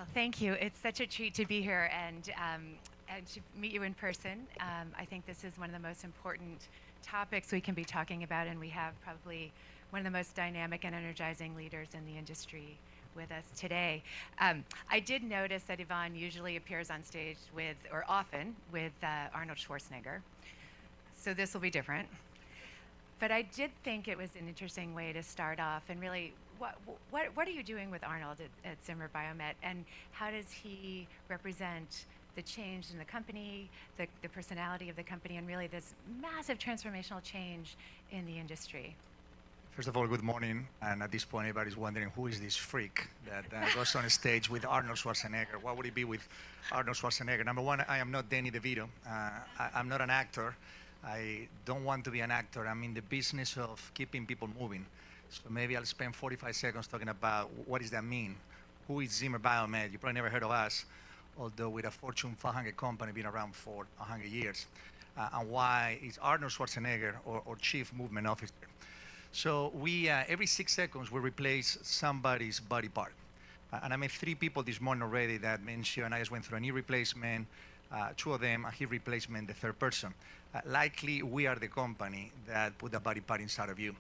Well, thank you. It's such a treat to be here and to meet you in person. I think this is one of the most important topics we can be talking about, and we have probably one of the most dynamic and energizing leaders in the industry with us today. I did notice that Iván usually appears on stage with, or often, with Arnold Schwarzenegger. So this will be different. But I did think it was an interesting way to start off, and really, what are you doing with Arnold at Zimmer Biomet, and how does he represent the change in the company, the personality of the company, and really this massive transformational change in the industry? First of all, good morning. And at this point, everybody's wondering, who is this freak that goes on stage with Arnold Schwarzenegger? What would it be with Arnold Schwarzenegger? Number one, I am not Danny DeVito. I'm not an actor. I don't want to be an actor. I'm in the business of keeping people moving. So maybe I'll spend 45 seconds talking about what does that mean? Who is Zimmer Biomet? You probably never heard of us, although we're a Fortune 500 company, been around for 100 years. And why is Arnold Schwarzenegger our Chief Movement Officer? So we, every 6 seconds, we replace somebody's body part. And I met 3 people this morning already that mentioned, and I just went through a knee replacement, 2 of them, a hip replacement, the 3rd person. Likely, we are the company that put the body part inside of you.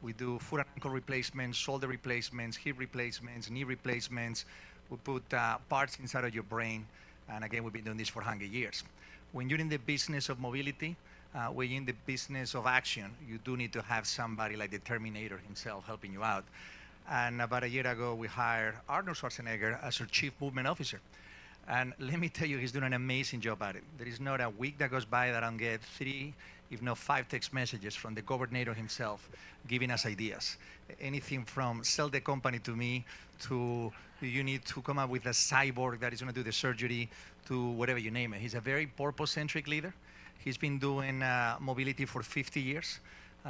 We do foot and ankle replacements, shoulder replacements, hip replacements, knee replacements. We put parts inside of your brain. And again, we've been doing this for 100 years. When you're in the business of mobility, when you're in the business of action, you do need to have somebody like the Terminator himself helping you out. And about a year ago, we hired Arnold Schwarzenegger as our Chief Movement Officer. And let me tell you, he's doing an amazing job at it. There is not a week that goes by that I don't get 3, if not 5 text messages from the governor himself giving us ideas. Anything from sell the company to me, to you need to come up with a cyborg that is going to do the surgery, to whatever you name it. He's a very purpose-centric leader. He's been doing mobility for 50 years.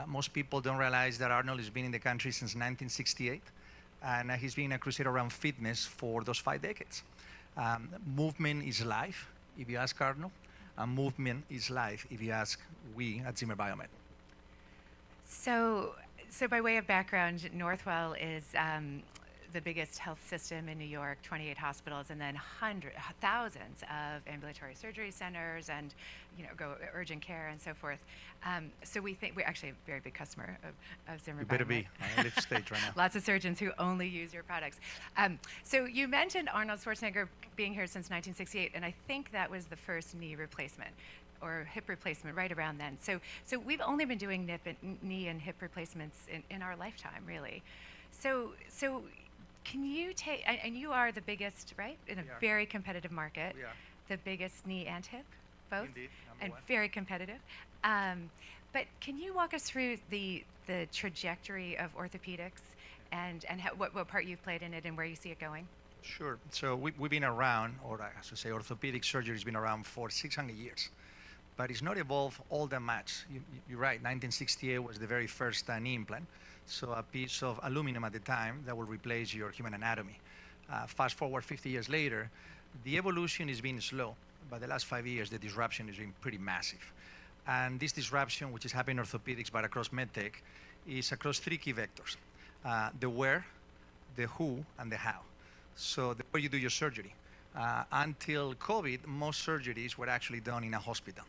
Most people don't realize that Arnold has been in the country since 1968, and he's been a crusader around fitness for those 5 decades. Movement is life, if you ask Arnold, and movement is life, if you ask we at Zimmer Biomet. So by way of background, Northwell is the biggest health system in New York, 28 hospitals, and then thousands of ambulatory surgery centers, and go urgent care and so forth. So we're actually a very big customer of Zimmer Biomet. You better be. I live stage right now. Lots of surgeons who only use your products. So you mentioned Arnold Schwarzenegger being here since 1968, and I think that was the first knee replacement or hip replacement right around then. So we've only been doing knee and hip replacements in our lifetime, really. So can you take, and you are the biggest, right, in a very competitive market, the biggest knee and hip, both, Indeed, and one. very competitive. But can you walk us through the trajectory of orthopedics and what part you've played in it and where you see it going? Sure. So we've been around, or I should say orthopedic surgery has been around for 600 years. But it's not evolved all that much. You're right, 1968 was the very first knee implant. So a piece of aluminum at the time that will replace your human anatomy. Fast forward 50 years later, the evolution has been slow. But the last 5 years, the disruption has been pretty massive. And this disruption, which is happening in orthopedics, but across medtech, is across 3 key vectors. The where, the who, and the how. So the way you do your surgery. Until COVID, most surgeries were actually done in a hospital.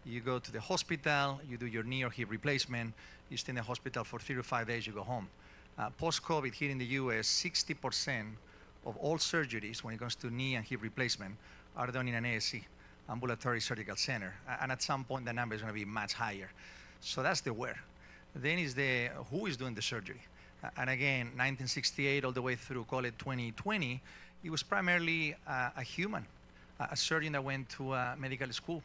You go to the hospital, you do your knee or hip replacement, you stay in the hospital for 3 to 5 days, you go home. Post-COVID, here in the US, 60% of all surgeries, when it comes to knee and hip replacement, are done in an ASC, ambulatory surgical center. And at some point, the number is going to be much higher. So that's the where. Then is the who is doing the surgery. And again, 1968 all the way through, call it 2020, it was primarily a human, a surgeon that went to medical school.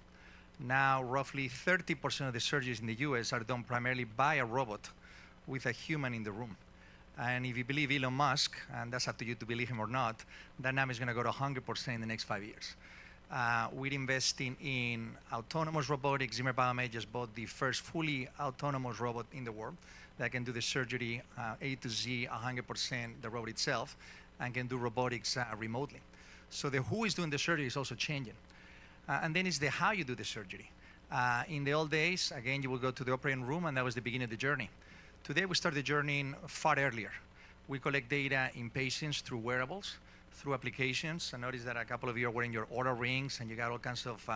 Now, roughly 30% of the surgeries in the US are done primarily by a robot with a human in the room. And if you believe Elon Musk, and that's up to you to believe him or not, that number is going to go to 100% in the next 5 years. We're investing in autonomous robotics. Zimmer Biomet just bought the first fully autonomous robot in the world that can do the surgery A to Z, 100% the robot itself, and can do robotics remotely. So the who is doing the surgery is also changing. And then it's the how you do the surgery. In the old days, again, you will go to the operating room, and that was the beginning of the journey. Today, we start the journey far earlier. We collect data in patients through wearables, through applications. I noticed that a couple of you are wearing your Oura rings and you got all kinds of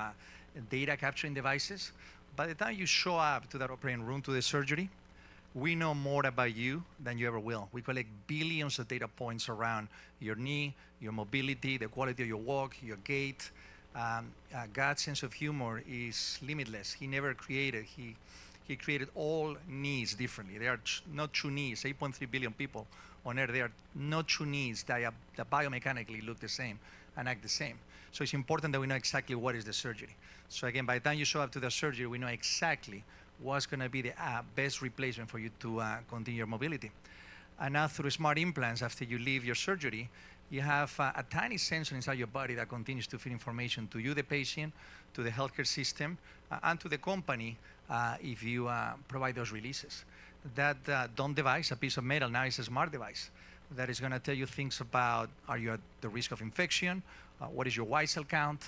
data capturing devices. By the time you show up to that operating room, to the surgery, we know more about you than you ever will. We collect billions of data points around your knee, your mobility, the quality of your walk, your gait. God's sense of humor is limitless. He never created. He created all knees differently. There are not two knees. 8.3 billion people on Earth. There are not two knees that biomechanically look the same and act the same. So it's important that we know exactly what is the surgery. So again, by the time you show up to the surgery, we know exactly what's going to be the best replacement for you to continue your mobility. And now through smart implants, after you leave your surgery, you have a tiny sensor inside your body that continues to feed information to you, the patient, to the healthcare system, and to the company if you provide those releases. That dumb device, a piece of metal, now is a smart device that is going to tell you things about, are you at the risk of infection? What is your white cell count?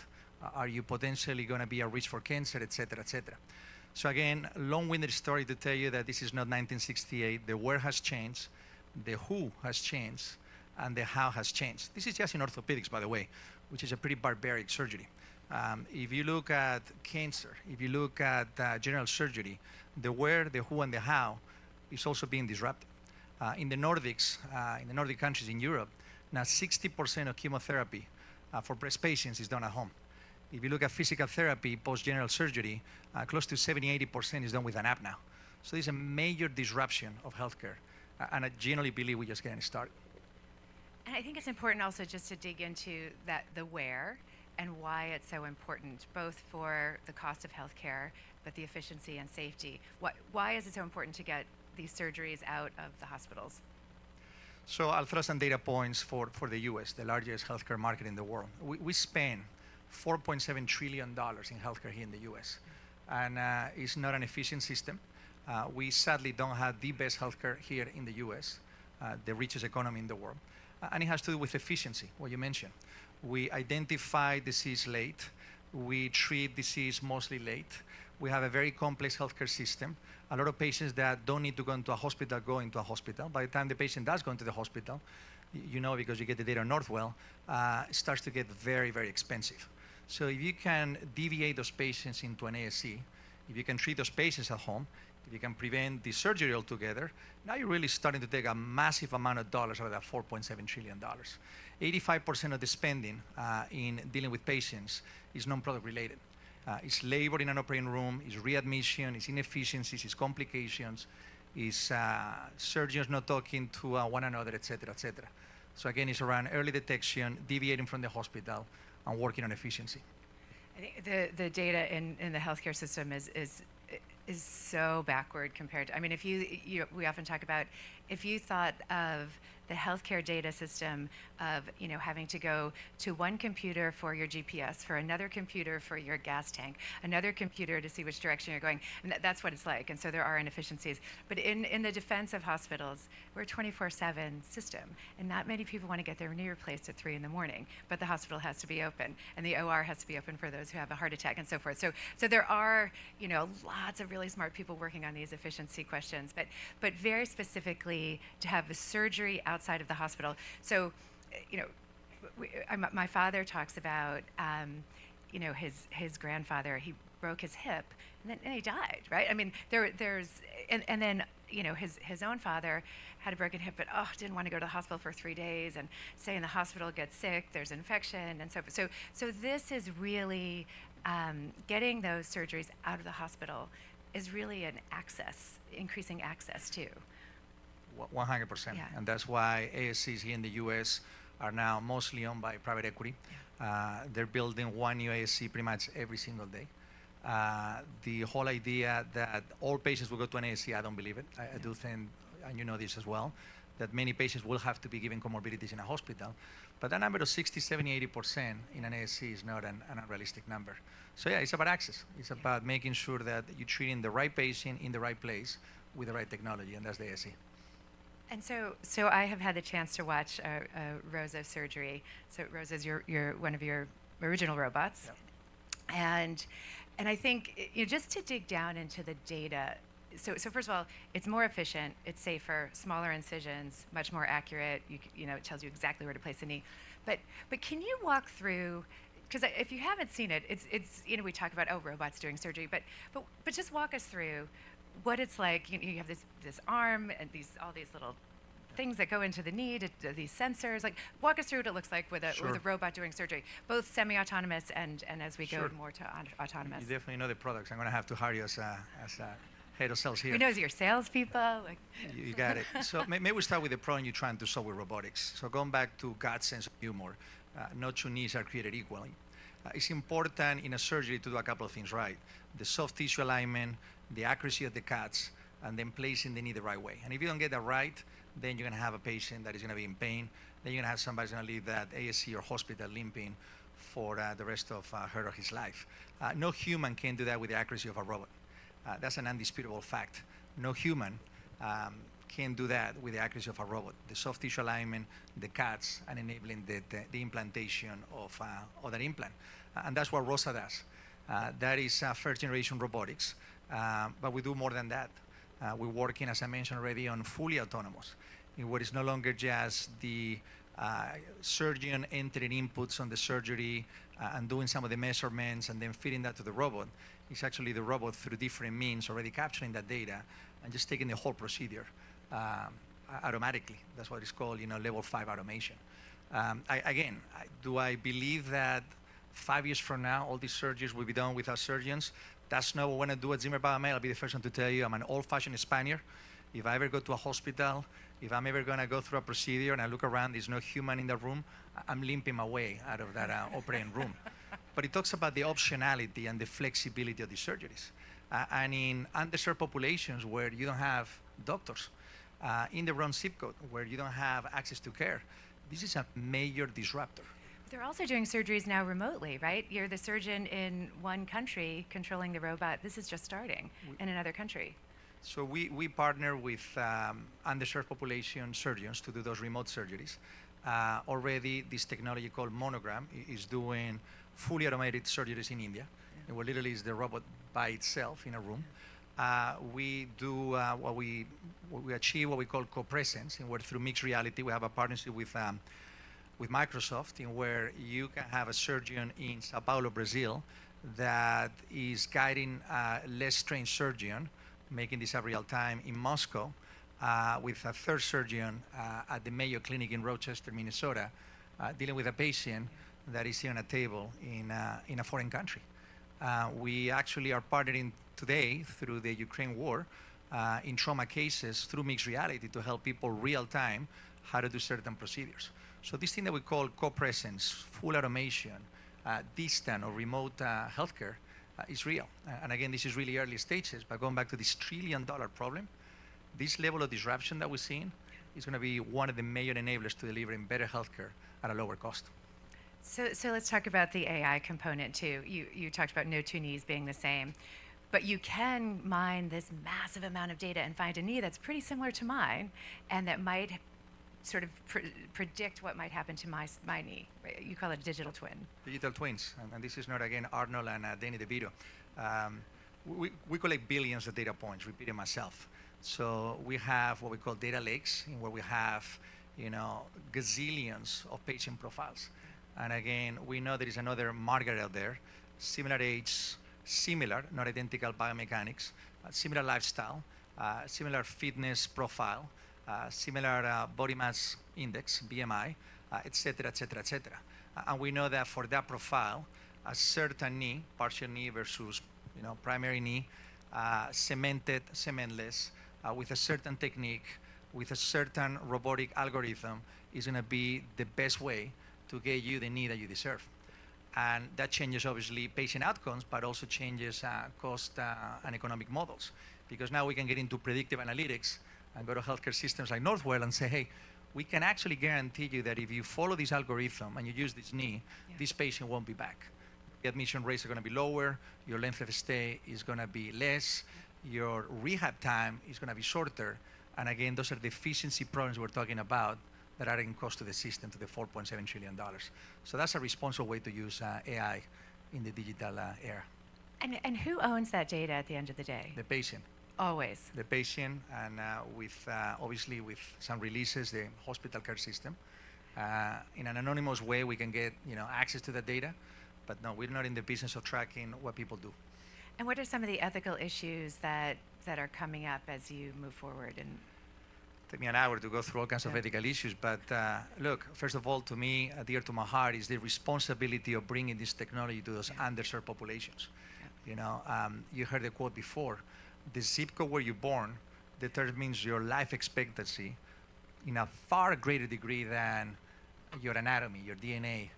Are you potentially going to be at risk for cancer, et cetera, et cetera. So again, long-winded story to tell you that this is not 1968. The where has changed, the who has changed, and the how has changed. This is just in orthopedics, by the way, which is a pretty barbaric surgery. If you look at cancer, if you look at general surgery, the where, the who, and the how is also being disrupted. In the Nordics, in the Nordic countries in Europe, now 60% of chemotherapy for breast patients is done at home. If you look at physical therapy post-general surgery, close to 70–80% is done with an app now. So there's a major disruption of healthcare, and I generally believe we're just getting started. And I think it's important also just to dig into the where and why it's so important, both for the cost of healthcare, but the efficiency and safety. Why is it so important to get these surgeries out of the hospitals? So I'll throw some data points for the US, the largest healthcare market in the world. We spend $4.7 trillion in healthcare here in the US. And it's not an efficient system. We sadly don't have the best healthcare here in the US, the richest economy in the world. And it has to do with efficiency, what you mentioned. We identify disease late. We treat disease mostly late. We have a very complex healthcare system. A lot of patients that don't need to go into a hospital go into a hospital. By the time the patient does go into the hospital, you know, because you get the data on Northwell, it starts to get very, very expensive. So if you can deviate those patients into an ASC, if you can treat those patients at home, if you can prevent the surgery altogether, now you're really starting to take a massive amount of dollars out of that $4.7 trillion. 85% of the spending in dealing with patients is non-product related. It's labor in an operating room, it's readmission, it's inefficiencies, it's complications, it's surgeons not talking to one another, et cetera, et cetera. So again, it's around early detection, deviating from the hospital, and working on efficiency. I think the data in the healthcare system is so backward compared to, I mean, if we often talk about, if you thought of the healthcare data system of, you know, having to go to one computer for your GPS, for another computer for your gas tank, another computer to see which direction you're going, and that's what it's like. And so there are inefficiencies. But in the defense of hospitals, we're a 24/7 system, and not many people want to get their knee replaced at 3 in the morning, but the hospital has to be open, and the OR has to be open for those who have a heart attack and so forth. So there are, you know, lots of really smart people working on these efficiency questions, but very specifically to have the surgery outside of the hospital. So, you know, my father talks about, you know, his grandfather, he broke his hip and then he died, right? I mean, and then, you know, his own father had a broken hip, but didn't want to go to the hospital for 3 days and stay in the hospital, get sick, there's infection, and so forth. So this is really, getting those surgeries out of the hospital is really an increasing access too. 100%. Yeah. And that's why ASCs here in the US are now mostly owned by private equity. Yeah. They're building one new ASC pretty much every single day. The whole idea that all patients will go to an ASC, I don't believe it. I do think, and you know this as well, that many patients will have to be given comorbidities in a hospital. But that number of 60, 70, 80% in an ASC is not an unrealistic number. So yeah, it's about access. It's about making sure that you're treating the right patient in the right place with the right technology, and that's the ASC. And so I have had the chance to watch a Rosa surgery. So Rosa's your one of your original robots. Yep. And I think, you know, just to dig down into the data, so first of all, it's more efficient, it's safer, smaller incisions, much more accurate. You know, it tells you exactly where to place the knee. But can you walk through? Because if you haven't seen it, it's you know, we talk about, oh, robots doing surgery, but just walk us through what it's like. You have this arm and all these little things that go into the knee, these sensors. Like, walk us through what it looks like with a robot doing surgery, both semi-autonomous and as we go more to autonomous. You definitely know the products. I'm going to have to hire you as a head of sales here. We know your salespeople. Like. You got it. So maybe we start with the problem you're trying to solve with robotics. So going back to God's sense of humor, no two knees are created equally. It's important in a surgery to do a couple of things right. The soft tissue alignment, the accuracy of the cuts, and then placing the knee the right way. And if you don't get that right, then you're going to have a patient that is going to be in pain. Then you're going to have somebody who's going to leave that ASC or hospital limping for the rest of her or his life. No human can do that with the accuracy of a robot. That's an undisputable fact. No human can do that with the accuracy of a robot. The soft tissue alignment, the cuts, and enabling the implantation of that implant. And that's what ROSA does. That is first generation robotics. But we do more than that. We're working, as I mentioned already, on fully autonomous, in what is no longer just the surgeon entering inputs on the surgery and doing some of the measurements and then feeding that to the robot. It's actually the robot, through different means, already capturing that data and just taking the whole procedure automatically. That's what it's called, level 5 automation. Do I believe that 5 years from now, all these surgeries will be done without surgeons? That's not what we want to do at Zimmer Biomet. I'll be the first one to tell you I'm an old-fashioned Spaniard. If I ever go to a hospital, if I'm ever going to go through a procedure and I look around, there's no human in the room, I'm limping my way out of that operating room. But it talks about the optionality and the flexibility of these surgeries. And in underserved populations where you don't have doctors, in the wrong zip code, where you don't have access to care, this is a major disruptor. They're also doing surgeries now remotely, right? You're the surgeon in one country controlling the robot. This is just starting in another country. So we partner with underserved population surgeons to do those remote surgeries. Already, this technology called Monogram is doing fully automated surgeries in India. Yeah. Where literally is the robot by itself in a room. We do we achieve what we call co-presence, and where through mixed reality we have a partnership with Microsoft, in where you can have a surgeon in Sao Paulo, Brazil, that is guiding a less trained surgeon, making this a real time in Moscow, with a third surgeon at the Mayo Clinic in Rochester, Minnesota, dealing with a patient that is here on a table in a foreign country. We actually are partnering today through the Ukraine war in trauma cases through mixed reality to help people real time how to do certain procedures. So this thing that we call co-presence, full automation, distant or remote healthcare is real. And again, this is really early stages, but going back to this $1 trillion problem, this level of disruption that we're seeing is going to be one of the major enablers to delivering better healthcare at a lower cost. So let's talk about the AI component too. You talked about no two knees being the same, but you can mine this massive amount of data and find a knee that's pretty similar to mine, and that might sort of predict what might happen to my knee. Right? You call it a digital twin. Digital twins, and this is not, again, Arnold and Danny DeVito. We collect billions of data points, repeating myself. So we have what we call data lakes, where we have, gazillions of patient profiles. And again, we know there is another Margaret out there, similar age, similar, not identical biomechanics, similar lifestyle, similar fitness profile, similar body mass index, BMI, et cetera, et cetera, et cetera. And we know that for that profile, a certain knee, partial knee versus primary knee, cemented, cementless, with a certain technique, with a certain robotic algorithm, is going to be the best way to get you the knee that you deserve. And that changes, obviously, patient outcomes, but also changes cost and economic models. Because now we can get into predictive analytics and go to healthcare systems like Northwell and say, hey, we can actually guarantee you that if you follow this algorithm and you use this knee, this patient won't be back. The admission rates are going to be lower, your length of stay is going to be less, your rehab time is going to be shorter. And again, those are the efficiency problems we're talking about that are in cost to the system, to the $4.7 trillion. So that's a responsible way to use AI in the digital era. And who owns that data at the end of the day? The patient. Always. The patient, and with obviously with some releases, the hospital care system. In an anonymous way, we can get access to the data, but no, we're not in the business of tracking what people do. And what are some of the ethical issues that are coming up as you move forward? And take me an hour to go through all kinds of ethical issues, but look, first of all, to me, dear to my heart, is the responsibility of bringing this technology to those underserved populations. You heard the quote before, the zip code where you're born determines your life expectancy in a far greater degree than your anatomy, your DNA,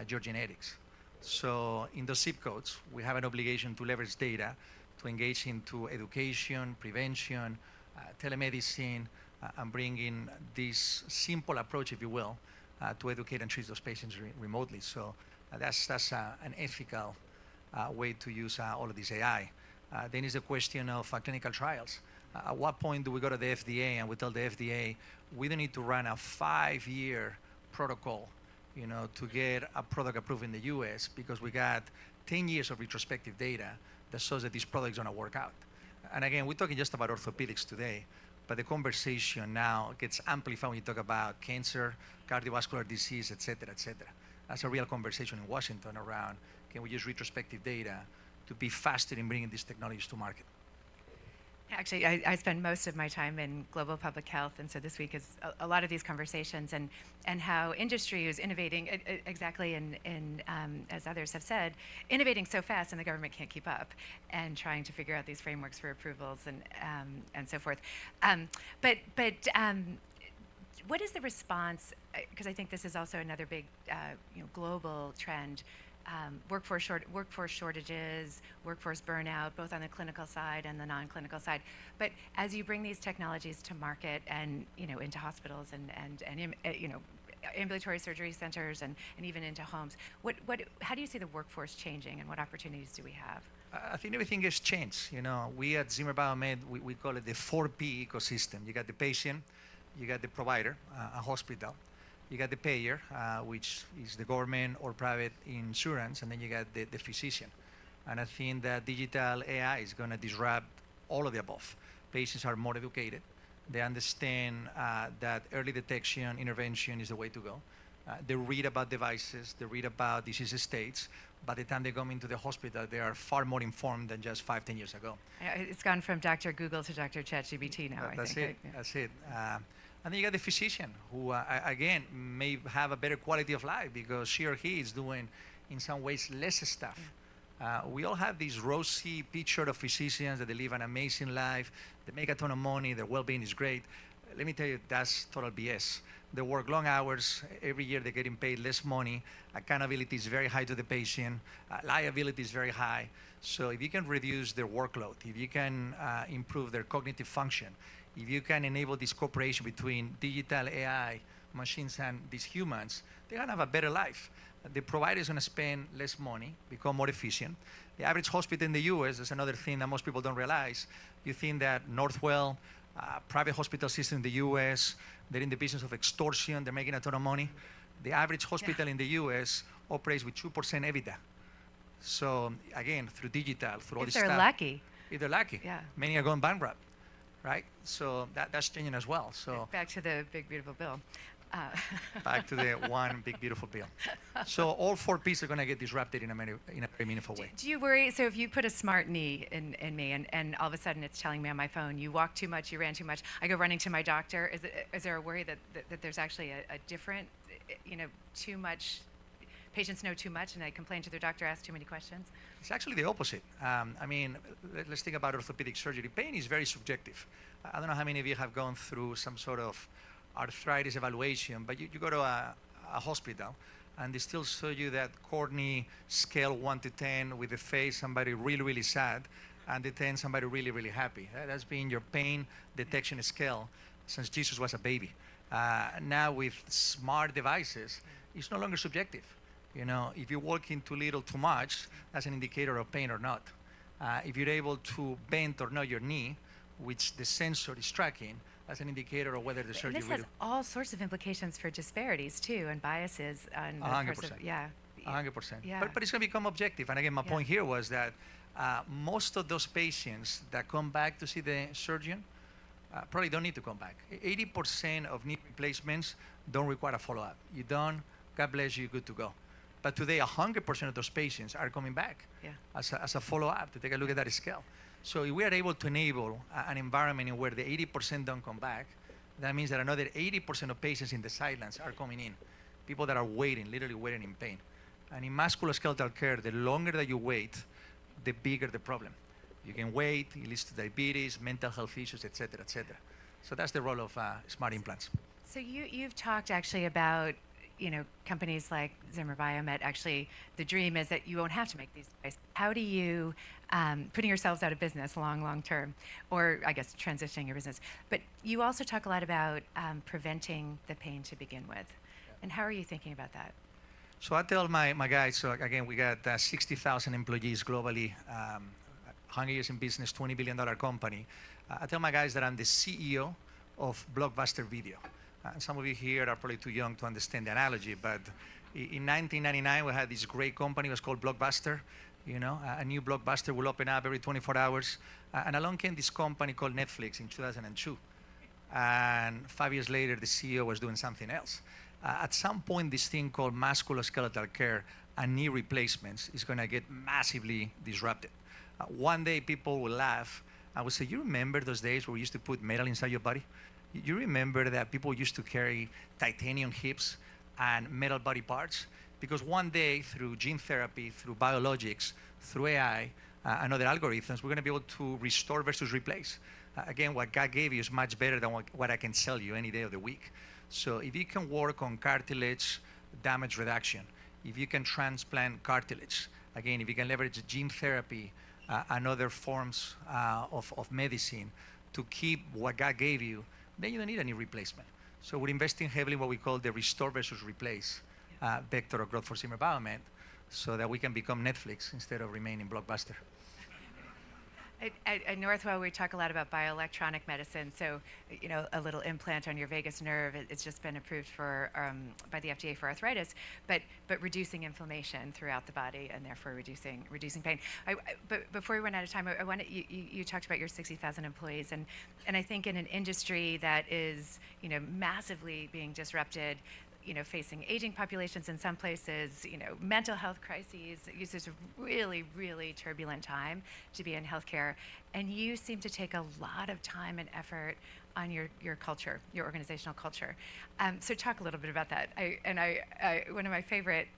your genetics. So in those zip codes, we have an obligation to leverage data to engage into education, prevention, telemedicine, and bring in this simple approach, if you will, to educate and treat those patients remotely. So that's an ethical way to use all of this AI. Then is the question of clinical trials. At what point do we go to the FDA and we tell the FDA, we don't need to run a 5-year protocol, to get a product approved in the US because we got 10 years of retrospective data that shows that this product is going to work out. And again, we're talking just about orthopedics today, but the conversation now gets amplified when you talk about cancer, cardiovascular disease, et cetera, et cetera. That's a real conversation in Washington around, can we use retrospective data to be faster in bringing these technologies to market? Actually, I spend most of my time in global public health, and so this week is a lot of these conversations and how industry is innovating exactly in as others have said, innovating so fast and the government can't keep up, and trying to figure out these frameworks for approvals and so forth. But what is the response? Because I think this is also another big global trend. Workforce shortages, workforce burnout, both on the clinical side and the non-clinical side. But as you bring these technologies to market and into hospitals and ambulatory surgery centers and even into homes, how do you see the workforce changing, and what opportunities do we have? I think everything has changed. We at Zimmer Biomet, we call it the 4P ecosystem. You got the patient, you got the provider, a hospital. You got the payer, which is the government or private insurance, and then you got the physician. And I think that digital AI is going to disrupt all of the above. Patients are more educated. They understand that early detection, intervention is the way to go. They read about devices, they read about disease states. By the time they come into the hospital, they are far more informed than just 5-10 years ago. It's gone from Dr. Google to Dr. ChatGPT now, That's I think. it. That's it. And then you got the physician who, again, may have a better quality of life because she or he is doing, in some ways, less stuff. We all have this rosy picture of physicians that they live an amazing life, they make a ton of money, their well-being is great. Let me tell you, that's total BS. They work long hours. Every year they're getting paid less money. Accountability is very high to the patient. Liability is very high. So if you can reduce their workload, if you can improve their cognitive function, if you can enable this cooperation between digital AI, machines, and these humans, they're going to have a better life. The provider is going to spend less money, become more efficient. The average hospital in the US is another thing that most people don't realize. You think that Northwell, private hospital system in the US, they're in the business of extortion, they're making a ton of money. The average hospital in the US operates with 2% EBITDA. So again, through digital, through all this stuff. If they're lucky. If they're lucky. Yeah. Many are going bankrupt. Right? So that's changing as well. So back to the big beautiful bill. Back to the one big beautiful bill. So all 4 Ps are going to get disrupted in a very meaningful way. Do you worry? So if you put a smart knee in me, and all of a sudden it's telling me on my phone, you walk too much, you ran too much, I go running to my doctor. Is there a worry that there's actually a different, too much? Patients know too much and they complain to their doctor, ask too many questions? It's actually the opposite. I mean, let's think about orthopedic surgery. Pain is very subjective. I don't know how many of you have gone through some sort of arthritis evaluation, but you go to a hospital and they still show you that corny scale 1 to 10 with the face, somebody really, really sad, and the 10, somebody really, really happy. That's been your pain detection scale since Jesus was a baby. Now with smart devices, it's no longer subjective. If you're walking too little, too much, that's an indicator of pain or not. If you're able to bend or not your knee, which the sensor is tracking, that's an indicator of whether the surgery will. This has all sorts of implications for disparities too, and biases. 100%. Yeah. 100%. Yeah. But it's going to become objective. And again, my point here was that most of those patients that come back to see the surgeon probably don't need to come back. 80% of knee replacements don't require a follow-up. You done, God bless you, good to go. But today, 100% of those patients are coming back as a follow-up to take a look at that scale. So if we are able to enable an environment in where the 80% don't come back, that means that another 80% of patients in the sidelines are coming in. People that are waiting, literally waiting in pain. And in musculoskeletal care, the longer that you wait, the bigger the problem. You can wait, it leads to diabetes, mental health issues, et cetera, et cetera. So that's the role of smart implants. So you've talked actually about, companies like Zimmer Biomet, actually, the dream is that you won't have to make these devices. How do you, putting yourselves out of business long term, or I guess transitioning your business, but you also talk a lot about preventing the pain to begin with. And how are you thinking about that? So I tell my guys, so again, we got 60,000 employees globally, 100 years in business, $20 billion company. I tell my guys that I'm the CEO of Blockbuster Video. Some of you here are probably too young to understand the analogy, but in 1999, we had this great company, it was called Blockbuster. A new Blockbuster will open up every 24 hours. And along came this company called Netflix in 2002. And 5 years later, the CEO was doing something else. At some point, this thing called musculoskeletal care and knee replacements is going to get massively disrupted. One day, people will laugh. I will say, you remember those days where we used to put metal inside your body? You remember that people used to carry titanium hips and metal body parts? Because one day, through gene therapy, through biologics, through AI, and other algorithms, we're going to be able to restore versus replace. Again, what God gave you is much better than what I can sell you any day of the week. So if you can work on cartilage damage reduction, if you can transplant cartilage, again, if you can leverage gene therapy and other forms of medicine to keep what God gave you, then you don't need any replacement. So we're investing heavily in what we call the restore versus replace vector of growth for Zimmer Biomet, so that we can become Netflix instead of remaining Blockbuster. At Northwell, we talk a lot about bioelectronic medicine. So, a little implant on your vagus nerve, it's just been approved for by the FDA for arthritis, but reducing inflammation throughout the body and therefore reducing pain. But before we run out of time, I want you talked about your 60,000 employees, and I think in an industry that is massively being disrupted, facing aging populations in some places, mental health crises. It's just a really, really turbulent time to be in healthcare. And you seem to take a lot of time and effort on your culture, your organizational culture. So talk a little bit about that. One of my favorite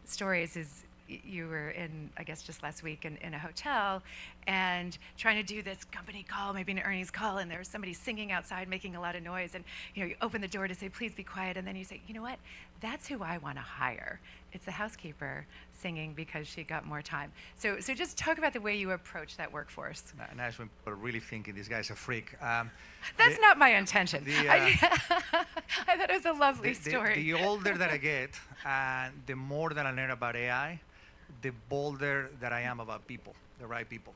stories is you were in, I guess just last week, in a hotel and trying to do this company call, maybe an earnings call, and there was somebody singing outside making a lot of noise, and you open the door to say, please be quiet, and then you say, you know what, that's who I want to hire. It's the housekeeper singing because she got more time. So just talk about the way you approach that workforce. Nice when people are really thinking this guy's a freak. That's not my intention. I thought it was a lovely story. The older that I get, and the more that I learn about AI, the bolder that I am about people, the right people.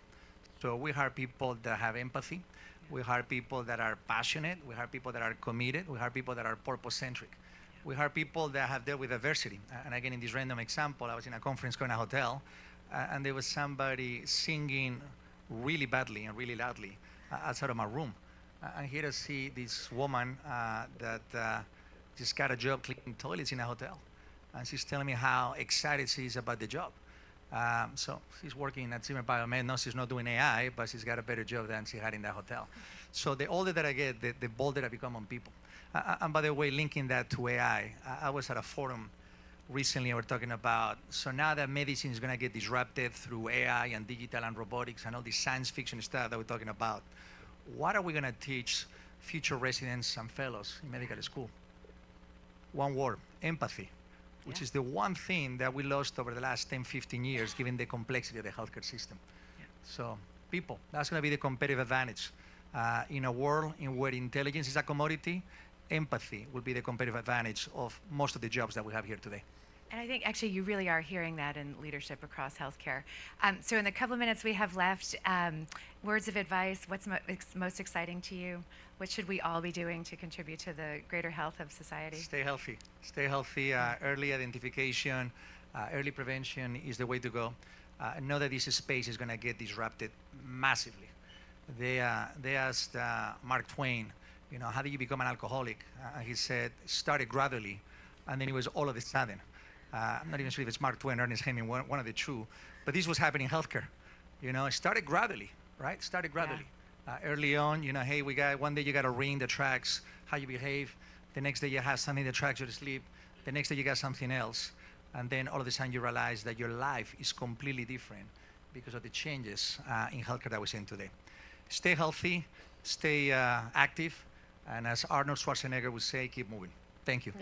So we hire people that have empathy. We hire people that are passionate. We hire people that are committed. We hire people that are purpose-centric. We hire people that have dealt with adversity. And again, in this random example, I was in a conference call in a hotel, and there was somebody singing really badly and really loudly outside of my room. And here I see this woman that just got a job cleaning toilets in a hotel. And she's telling me how excited she is about the job. So she's working at Zimmer Biomet. No, she's not doing AI, but she's got a better job than she had in that hotel. So the older that I get, the bolder I become on people. And by the way, linking that to AI, I was at a forum recently, and we're talking about, so now that medicine is going to get disrupted through AI and digital and robotics and all this science fiction stuff that we're talking about, what are we going to teach future residents and fellows in medical school? One word: empathy. Which is the one thing that we lost over the last 10, 15 years, given the complexity of the healthcare system. So people, that's going to be the competitive advantage. In a world in where intelligence is a commodity, empathy will be the competitive advantage of most of the jobs that we have here today. And I think actually you really are hearing that in leadership across healthcare. So in the couple of minutes we have left, words of advice, what's most exciting to you? What should we all be doing to contribute to the greater health of society? Stay healthy. Stay healthy. Early identification, early prevention is the way to go. know that this space is going to get disrupted massively. They asked Mark Twain, you know, how did you become an alcoholic? He said, started gradually, and then it was all of a sudden. I'm not even sure if it's Mark Twain or Ernest Hemingway, one of the two, but this was happening in healthcare. You know, it started gradually, right? Started gradually. Early on, you know, hey, one day you got a ring that tracks how you behave. The next day you have something that tracks your sleep. The next day you got something else. And then all of a sudden you realize that your life is completely different because of the changes in healthcare that we're seeing today. Stay healthy, stay active, and as Arnold Schwarzenegger would say, keep moving. Thank you.